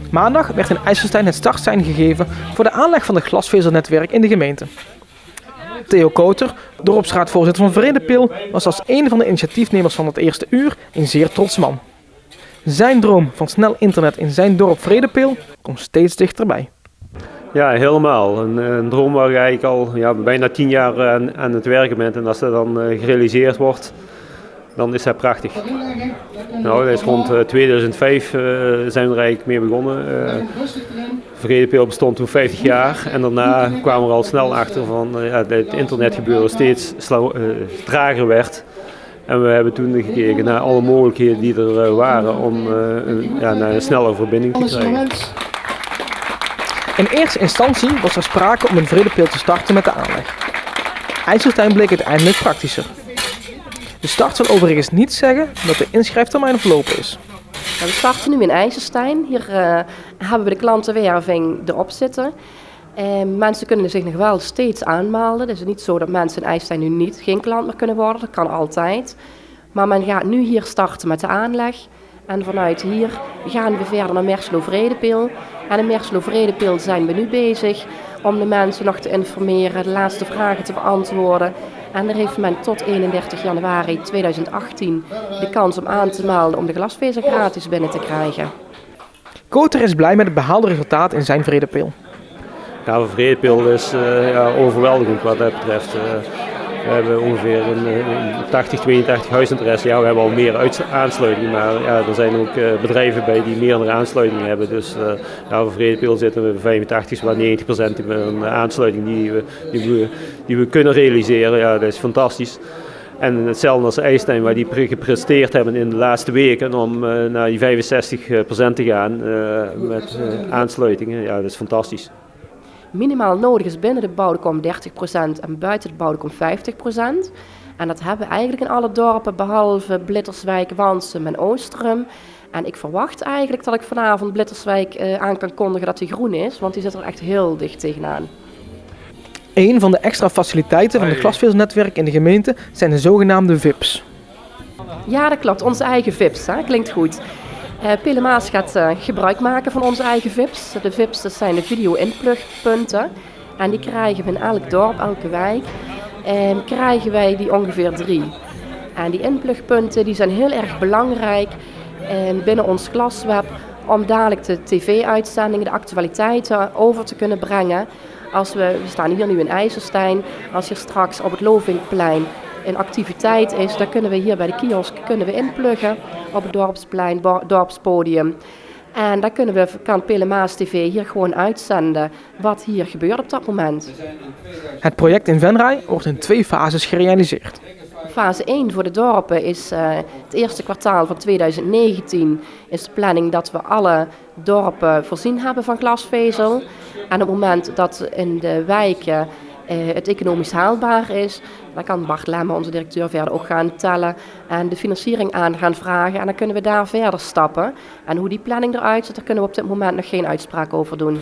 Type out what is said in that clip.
Maandag werd in IJsselstein het startsein gegeven voor de aanleg van het glasvezernetwerk in de gemeente. Theo Kouter, dorpsraadvoorzitter van Vredepil, was als een van de initiatiefnemers van het eerste uur een zeer trots man. Zijn droom van snel internet in zijn dorp Vredepil komt steeds dichterbij. Ja, helemaal. Een droom waar je eigenlijk al bijna 10 jaar aan het werken bent. En als dat dan gerealiseerd wordt, dan is dat prachtig. Nou, dat is rond 2005 zijn we er eigenlijk mee begonnen. Vredepil bestond toen 50 jaar en daarna kwamen we al snel achter van dat het internetgebeuren steeds trager werd. En we hebben toen gekeken naar alle mogelijkheden die er waren om naar een snelle verbinding te krijgen. In eerste instantie was er sprake om in Vredepil te starten met de aanleg. IJsselstein bleek uiteindelijk praktischer. De start zal overigens niet zeggen dat de inschrijftermijn verlopen is. We starten nu in IJsselstein. Hier hebben we de klantenwerving erop zitten. Mensen kunnen zich nog wel steeds aanmelden. Het is niet zo dat mensen in IJsselstein nu geen klant meer kunnen worden. Dat kan altijd. Maar men gaat nu hier starten met de aanleg. En vanuit hier gaan we verder naar Merselo-Vredepil. En in Merselo-Vredepil zijn we nu bezig om de mensen nog te informeren, de laatste vragen te beantwoorden. En daar heeft men tot 31 januari 2018 de kans om aan te melden om de glasvezel gratis binnen te krijgen. Kouter is blij met het behaalde resultaat in zijn Vredepil. Ja, Vredepil is overweldigend wat dat betreft. We hebben ongeveer een 82 huisinteresse. Ja, we hebben al meer aansluitingen, maar ja, er zijn ook bedrijven bij die meerdere aansluitingen hebben. Dus voor Vredepil zitten we 85, maar 90% van de aansluiting die we kunnen realiseren. Ja, dat is fantastisch. En hetzelfde als IJsselstein, waar die gepresteerd hebben in de laatste weken om naar die 65% te gaan met aansluitingen. Ja, dat is fantastisch. Minimaal nodig is binnen de bouwkom 30% en buiten de bouwkom 50%. En dat hebben we eigenlijk in alle dorpen behalve Blitterswijk, Wansum en Oosterum. En ik verwacht eigenlijk dat ik vanavond Blitterswijk aan kan kondigen dat die groen is, want die zit er echt heel dicht tegenaan. Een van de extra faciliteiten van het glasvezelnetwerk in de gemeente zijn de zogenaamde VIP's. Ja, dat klopt. Onze eigen VIP's, hè? Klinkt goed. Pelemaas gaat gebruik maken van onze eigen VIP's. De VIP's, dat zijn de video-inplugpunten. En die krijgen we in elk dorp, elke wijk. Krijgen wij die ongeveer 3. En die inplugpunten die zijn heel erg belangrijk binnen ons glasweb om dadelijk de tv-uitzendingen, de actualiteiten over te kunnen brengen. We staan hier nu in IJsselstein, als je straks op het Lovinkplein een activiteit is, dan kunnen we hier bij de kiosk inpluggen op het dorpsplein, dorpspodium. En dan kan Pelemaas TV hier gewoon uitzenden wat hier gebeurt op dat moment. Het project in Venray wordt in 2 fases gerealiseerd. Fase 1 voor de dorpen is het eerste kwartaal van 2019 is de planning dat we alle dorpen voorzien hebben van glasvezel. En op het moment dat in de wijken het economisch haalbaar is, dan kan Bart Lemme, onze directeur, verder ook gaan tellen en de financiering aan gaan vragen. En dan kunnen we daar verder stappen. En hoe die planning eruit ziet, daar kunnen we op dit moment nog geen uitspraak over doen.